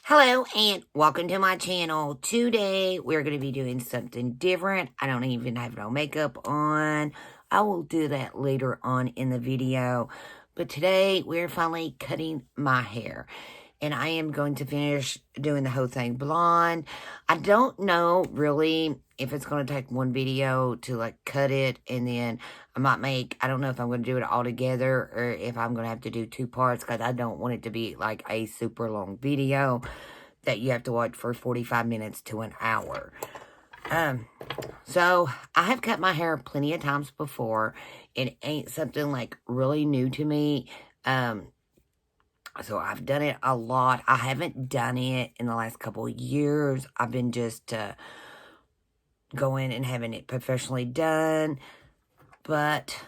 Hello and welcome to my channel. Today we're going to be doing something different. I don't even have no makeup on. I will do that later on in the video. But today we're finally cutting my hair. And I am going to finish doing the whole thing blonde. I don't know really if it's going to take one video to like cut it and then I don't know if I'm going to do it all together or if I'm going to have to do two parts because I don't want it to be like a super long video that you have to watch for 45 minutes to an hour. So I have cut my hair plenty of times before. It ain't something like really new to me. So I've done it a lot. I haven't done it in the last couple of years. I've been just going and having it professionally done. But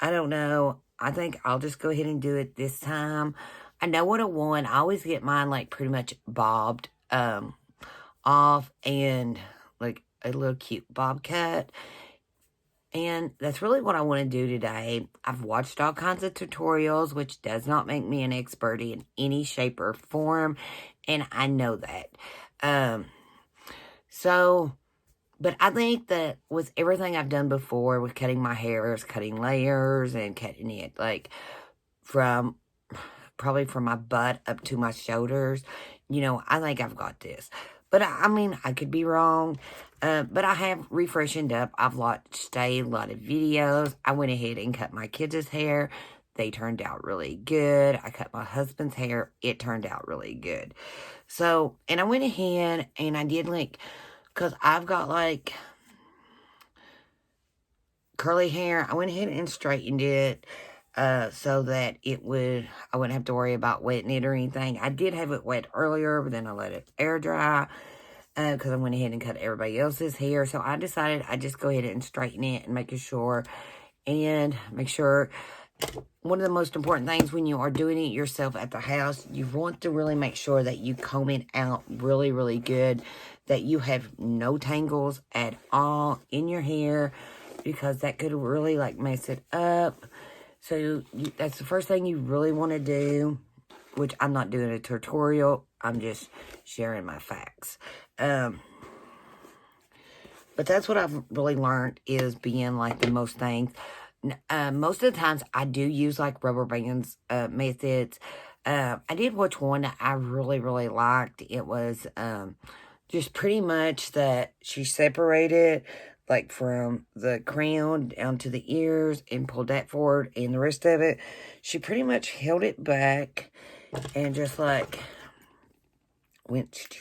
I don't know. I think I'll just go ahead and do it this time. I know what I want. I always get mine like pretty much bobbed off and like a little cute bob cut. And that's really what I want to do today. I've watched all kinds of tutorials, which does not make me an expert in any shape or form. And I know that. But I think that with everything I've done before with cutting my hair, cutting layers and cutting it like probably from my butt up to my shoulders, I think I've got this. But I mean, I could be wrong. But I have refreshened up. I've watched a lot of videos. I went ahead and cut my kids' hair. They turned out really good. I cut my husband's hair. It turned out really good. So, and I went ahead and I did like, because I've got like curly hair. I went ahead and straightened it so that I wouldn't have to worry about wetting it or anything. I did have it wet earlier, but then I let it air dry because I went ahead and cut everybody else's hair. So I decided I'd just go ahead and straighten it and make sure. One of the most important things when you are doing it yourself at the house, you want to really make sure that you comb it out really, really good, that you have no tangles at all in your hair, because that could really like mess it up. So that's the first thing you really want to do, which I'm not doing a tutorial. I'm just sharing my facts. But that's what I've really learned is being like the most things. Most of the times I do use like rubber bands methods. I did watch one that I really, really liked. It was just pretty much that she separated like from the crown down to the ears and pulled that forward, and the rest of it, she pretty much held it back and just like went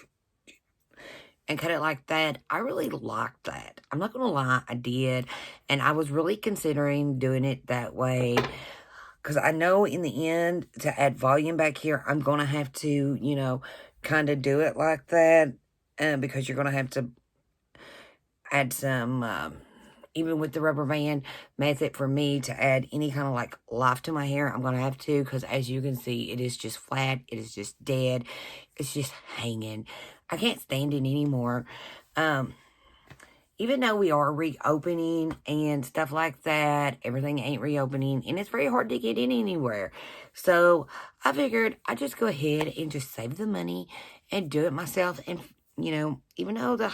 and cut it like that. I really liked that. I'm not gonna lie, I did. And I was really considering doing it that way, because I know in the end, to add volume back here, I'm gonna have to, kind of do it like that. Because you're gonna have to add some, even with the rubber band method, for me to add any kind of like life to my hair, I'm gonna have to, because as you can see, it is just flat, it is just dead, it's just hanging. I can't stand it anymore. Even though we are reopening and stuff like that, everything ain't reopening, and it's very hard to get in anywhere. So I figured I'd just go ahead and just save the money and do it myself. And, even though the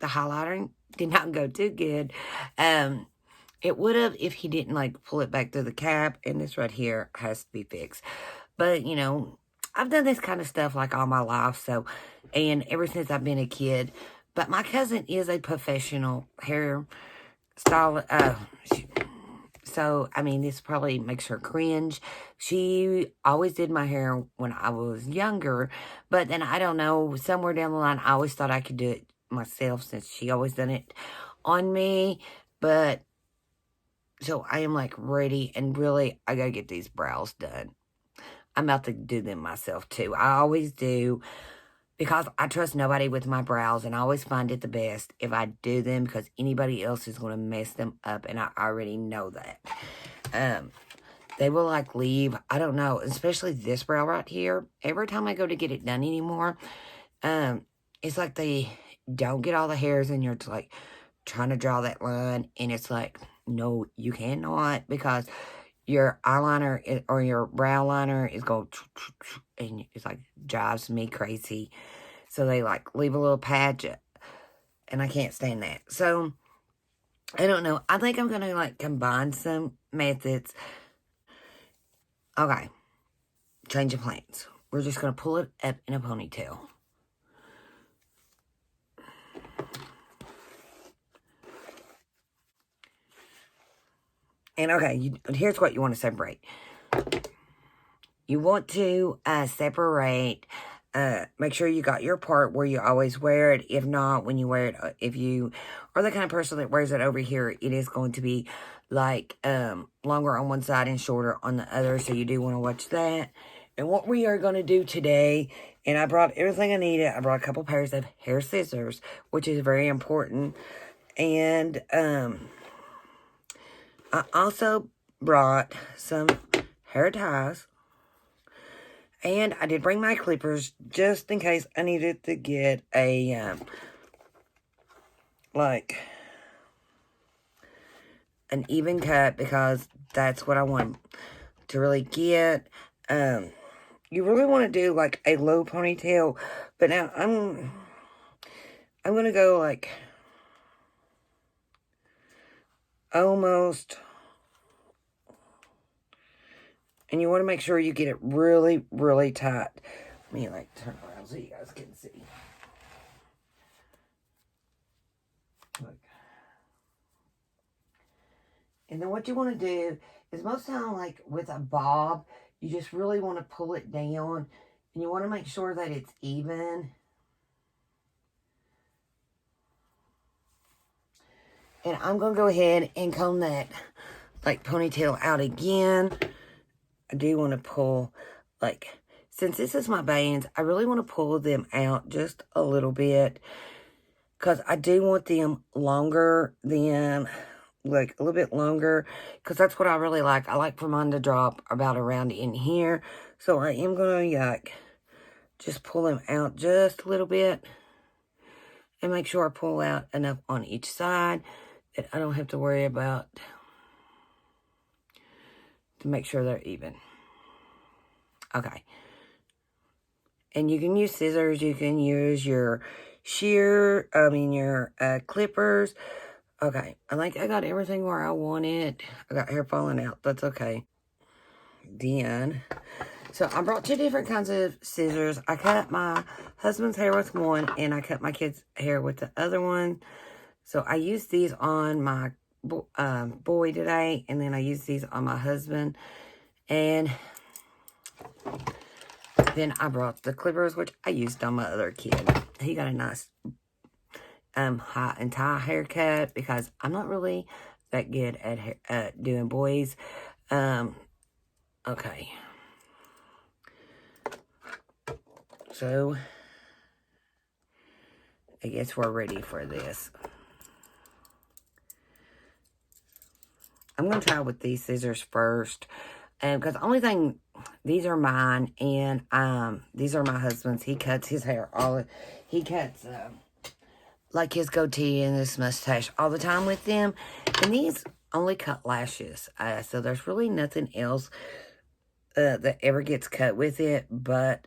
highlighter did not go too good, it would have if he didn't like pull it back through the cap, and this right here has to be fixed. But, I've done this kind of stuff like all my life, and ever since I've been a kid. But my cousin is a professional hair stylist. So, I mean, this probably makes her cringe. She always did my hair when I was younger. But then, I don't know, somewhere down the line, I always thought I could do it myself since she always done it on me. But, so I am like ready, and really, I gotta get these brows done. I'm about to do them myself too. I always do, because I trust nobody with my brows, and I always find it the best if I do them, because anybody else is going to mess them up, and I already know that. They will like leave, I don't know, especially this brow right here. Every time I go to get it done anymore, it's like they don't get all the hairs, and you're like trying to draw that line, and it's like, no, you cannot, because your eyeliner or your brow liner is going, and it's like drives me crazy. So they like leave a little patch, and I can't stand that. So I don't know. I think I'm going to like combine some methods. Okay. Change of plans. We're just going to pull it up in a ponytail. And okay, here's what you want to separate. You want to separate, make sure you got your part where you always wear it. If not, when you wear it, if you are the kind of person that wears it over here, it is going to be like longer on one side and shorter on the other. So you do want to watch that. And what we are going to do today, and I brought everything I needed. I brought a couple pairs of hair scissors, which is very important. And I also brought some hair ties. And I did bring my clippers just in case I needed to get a, like, an even cut, because that's what I want to really get. You really want to do, like, a low ponytail, but now I'm going to go, like, almost, and you want to make sure you get it really, really tight. Let me, like, turn around so you guys can see. Look. And then what you want to do is most time, like, with a bob, you just really want to pull it down, and you want to make sure that it's even. And I'm going to go ahead and comb that, like, ponytail out again. I do want to pull, like, since this is my bands, I really want to pull them out just a little bit, because I do want them longer than, like, a little bit longer, because that's what I really like. I like for mine to drop about around in here. So I am going to, like, just pull them out just a little bit, and make sure I pull out enough on each side that I don't have to worry about, to make sure they're even. Okay. And you can use scissors. You can use your your clippers. Okay. I think I got everything where I want it. I got hair falling out. That's okay. Then, so I brought two different kinds of scissors. I cut my husband's hair with one, and I cut my kid's hair with the other one. So I used these on my boy today, and then I used these on my husband. And then I brought the clippers, which I used on my other kid. He got a nice high and tie haircut, because I'm not really that good at doing boys. Okay. So I guess we're ready for this. I'm going to try with these scissors first. Because the only thing, these are mine, and these are my husband's. He cuts his hair he cuts, like, his goatee and his mustache all the time with them. And these only cut lashes. So there's really nothing else that ever gets cut with it but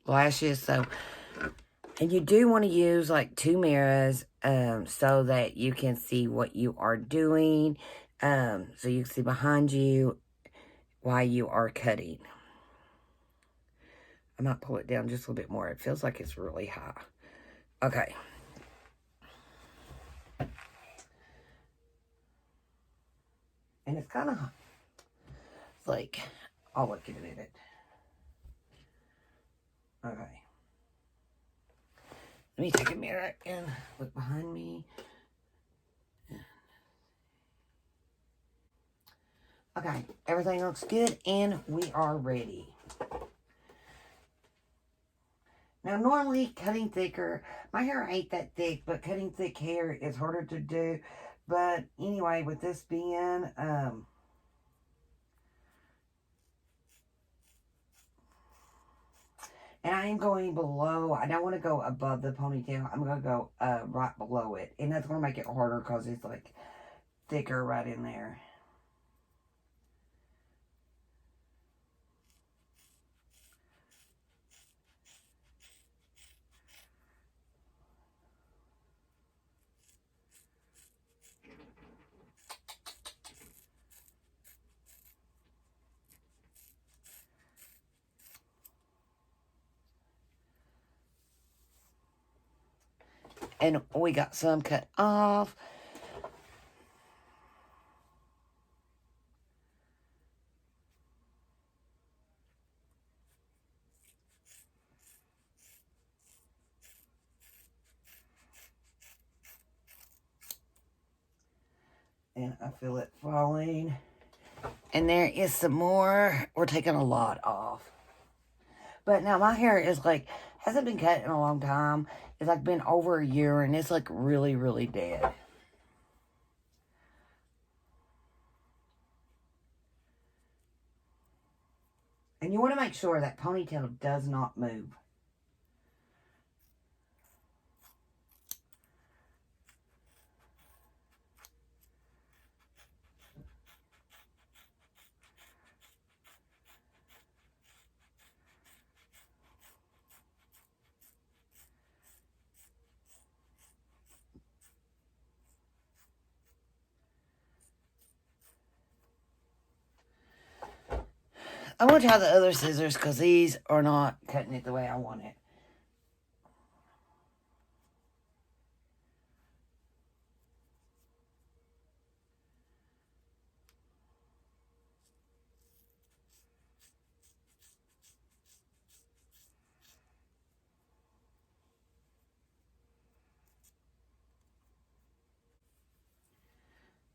lashes. So, and you do want to use, like, 2 mirrors so that you can see what you are doing. So you can see behind you while you are cutting. I might pull it down just a little bit more. It feels like it's really high. Okay. And it's kind of, it's like, I'll look at it. Okay. Let me take a mirror and look behind me. Okay, everything looks good, and we are ready. Now, normally, cutting thicker, my hair ain't that thick, but cutting thick hair is harder to do. But anyway, with this being, and I am going below. I don't want to go above the ponytail. I'm going to go right below it. And that's going to make it harder, because it's like thicker right in there. And we got some cut off. And I feel it falling. And there is some more. We're taking a lot off. But now my hair is like, hasn't been cut in a long time. It's like been over a year and it's like really, really dead. And you want to make sure that ponytail does not move. I'm going to try the other scissors because these are not cutting it the way I want it.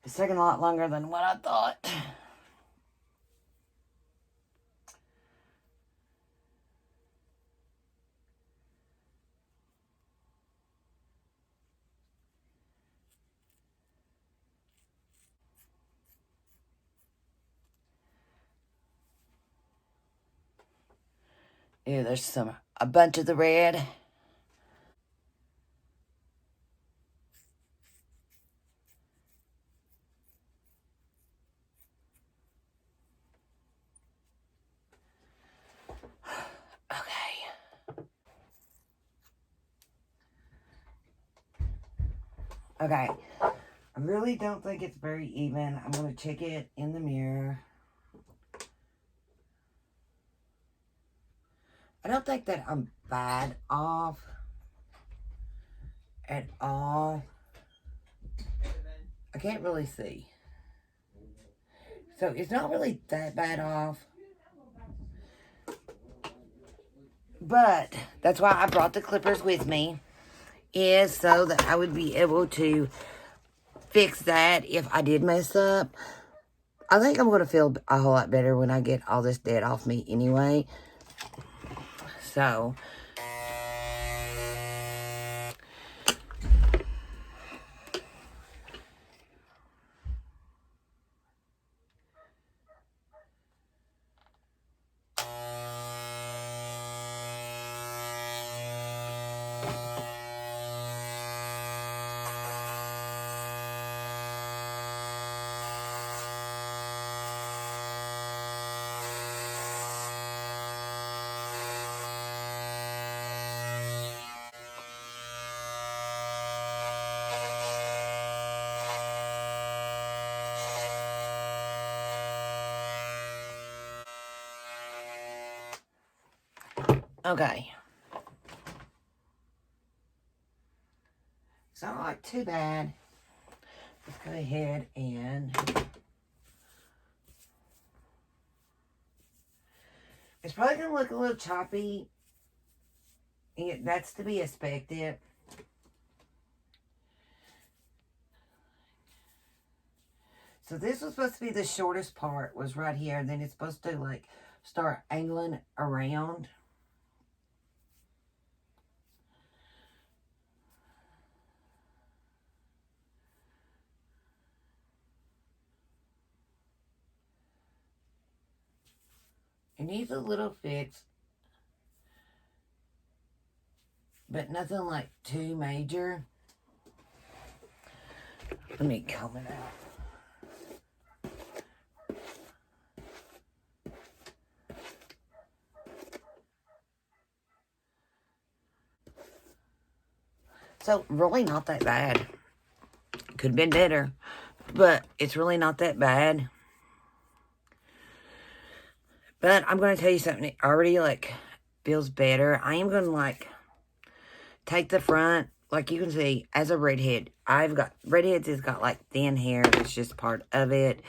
It's taking a lot longer than what I thought. Yeah, there's a bunch of the red. Okay. I really don't think it's very even. I'm going to check it in the mirror. I don't think that I'm bad off at all. I can't really see. So it's not really that bad off. But that's why I brought the clippers with me. Is so that I would be able to fix that if I did mess up. I think I'm going to feel a whole lot better when I get all this dead off me anyway. So, okay. It's not like too bad. Let's go ahead and it's probably going to look a little choppy. That's to be expected. So this was supposed to be the shortest part, was right here. And then it's supposed to like start angling around. It needs a little fix, but nothing like too major. Let me comb it out. So, really not that bad. Could have been better, but it's really not that bad. But I'm going to tell you something. It already, like, feels better. I am going to, like, take the front. Like, you can see, as a redhead, redheads has got, like, thin hair. That's just part of it.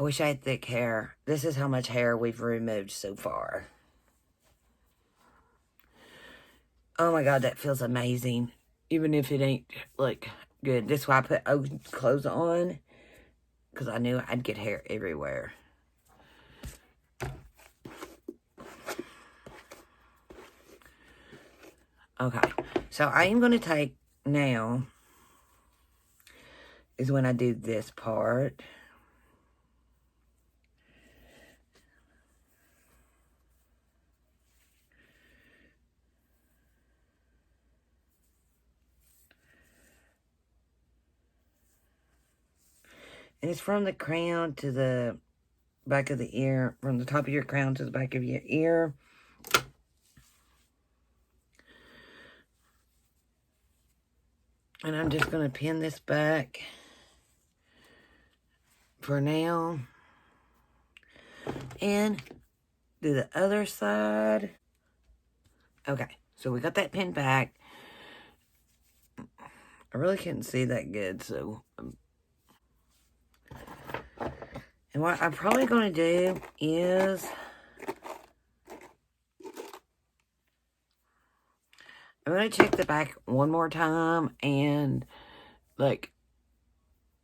I wish I had thick hair. This is how much hair we've removed so far. Oh my God, that feels amazing. Even if it ain't, like, good. That's why I put old clothes on. Because I knew I'd get hair everywhere. Okay. So I am going to take now is when I do this part. And it's from the crown to the back of the ear. From the top of your crown to the back of your ear. And I'm just going to pin this back for now. And do the other side. Okay, so we got that pin back. I really couldn't see that good, so... And what I'm probably going to do is... I'm going to check the back one more time and, like,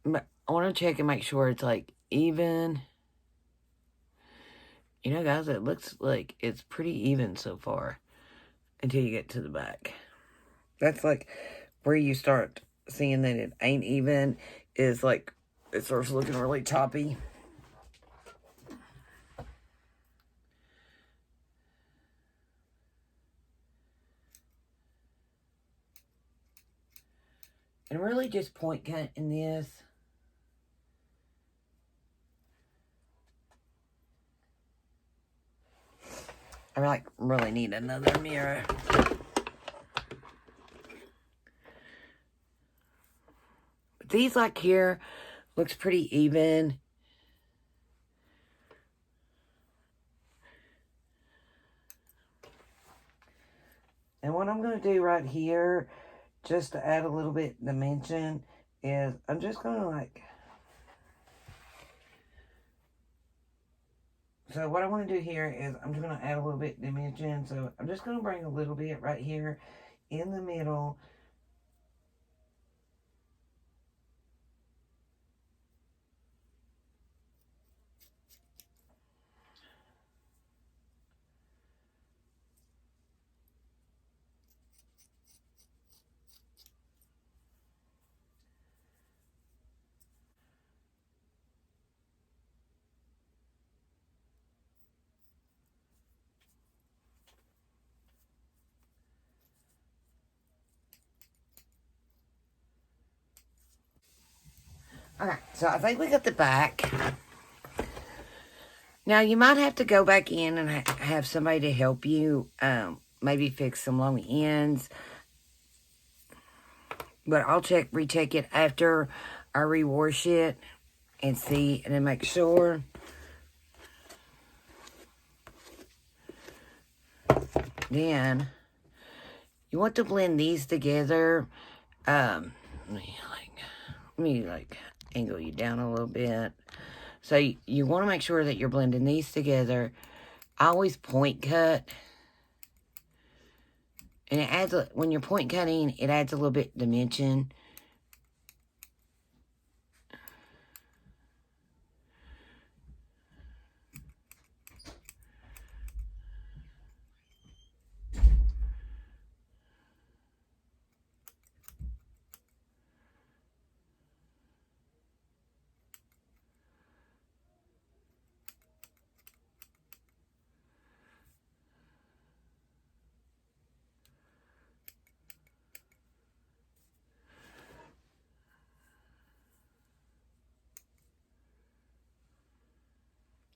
I want to check and make sure it's, like, even. You know, guys, it looks like it's pretty even so far until you get to the back. That's, like, where you start seeing that it ain't even is, like, it starts looking really choppy. And really just point cutting this. I, like, really need another mirror. But these, like, here, looks pretty even. And what I'm going to do right here, just to add a little bit dimension, is I'm just going to, like... So what I want to do here is I'm just going to add a little bit dimension. So I'm just going to bring a little bit right here in the middle. Okay, so I think we got the back. Now, you might have to go back in and have somebody to help you, maybe fix some long ends. But I'll recheck it after I rewash it and see, and then make sure. Then, you want to blend these together. Let me angle you down a little bit. So you want to make sure that you're blending these together. I always point cut. And it adds, when you're point cutting, it adds a little bit dimension.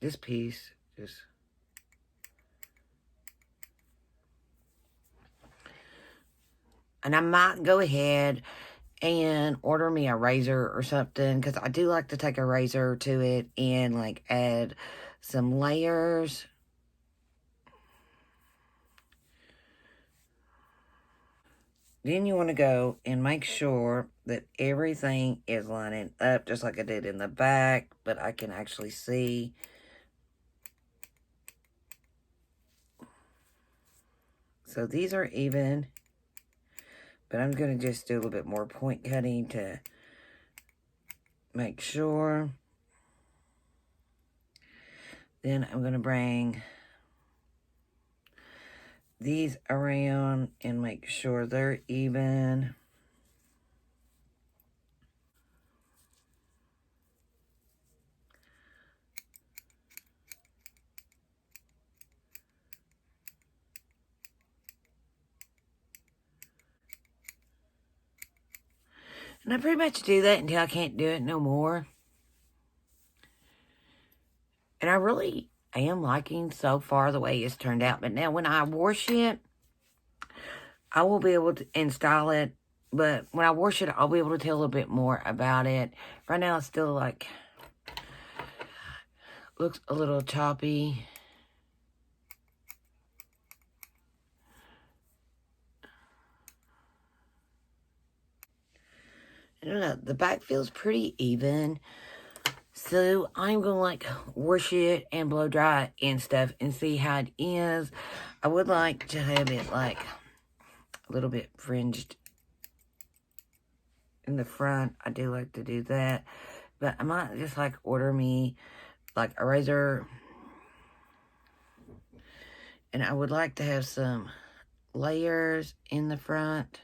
This piece, just... And I might go ahead and order me a razor or something, because I do like to take a razor to it and like add some layers. Then you want to go and make sure that everything is lining up just like I did in the back, but I can actually see. So these are even, but I'm going to just do a little bit more point cutting to make sure. Then I'm going to bring these around and make sure they're even. And I pretty much do that until I can't do it no more. And I really am liking so far the way it's turned out. But now when I wash it, I will be able to install it. But when I wash it, I'll be able to tell a little bit more about it. Right now, it's still like, looks a little choppy. I don't know, the back feels pretty even. So I'm going to like wash it and blow dry it and stuff and see how it is. I would like to have it like a little bit fringed in the front. I do like to do that. But I might just like order me like a razor. And I would like to have some layers in the front.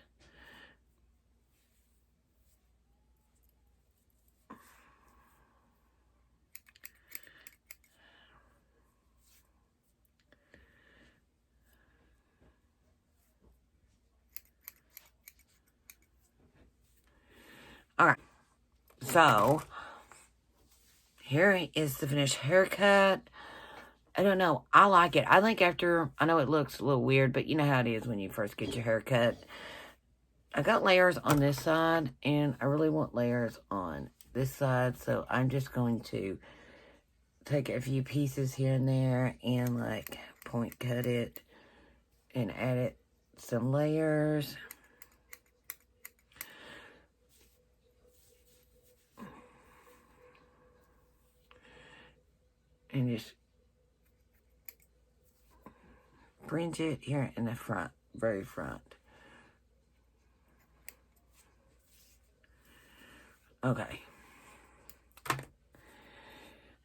All right. So, here is the finished haircut. I don't know. I like it. I think after, I know it looks a little weird, but you know how it is when you first get your haircut. I got layers on this side, and I really want layers on this side, so I'm just going to take a few pieces here and there and like point cut it and add it some layers. And just fringe it here in the front, very front. Okay.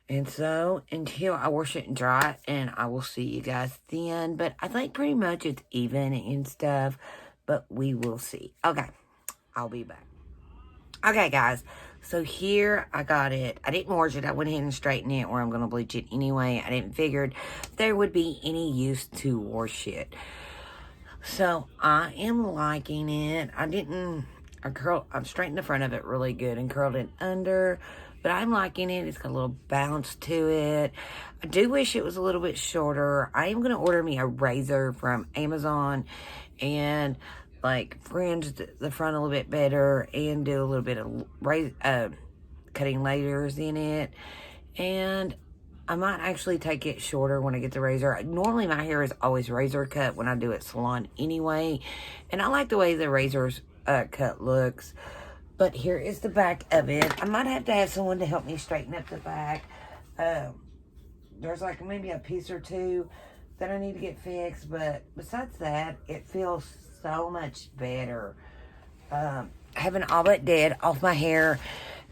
And so, until I wash it and dry it, and I will see you guys then. But I think pretty much it's even and stuff, but we will see. Okay, I'll be back. Okay, guys, so here I got it. I didn't wash it. I went ahead and straightened it, or I'm going to bleach it anyway. I didn't figure there would be any use to wash it. So I am liking it. I straightened the front of it really good and curled it under, but I'm liking it. It's got a little bounce to it. I do wish it was a little bit shorter. I am going to order me a razor from Amazon and like fringe the front a little bit better and do a little bit of cutting layers in it. And I might actually take it shorter when I get the razor. Normally my hair is always razor cut when I do it salon anyway. And I like the way the razor's cut looks. But here is the back of it. I might have to have someone to help me straighten up the back. There's like maybe a piece or two that I need to get fixed. But besides that, it feels so much better. Having all that dead off my hair.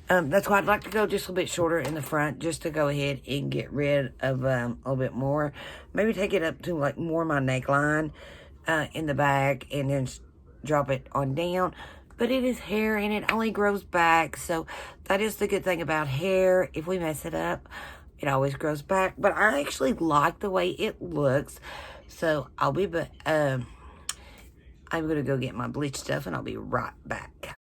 That's why I'd like to go just a little bit shorter in the front, just to go ahead and get rid of a little bit more. Maybe take it up to like more my neckline in the back, and then drop it on down. But it is hair, and it only grows back, so that is the good thing about hair. If we mess it up, it always grows back. But I actually like the way it looks, so I'm gonna go get my bleach stuff, and I'll be right back.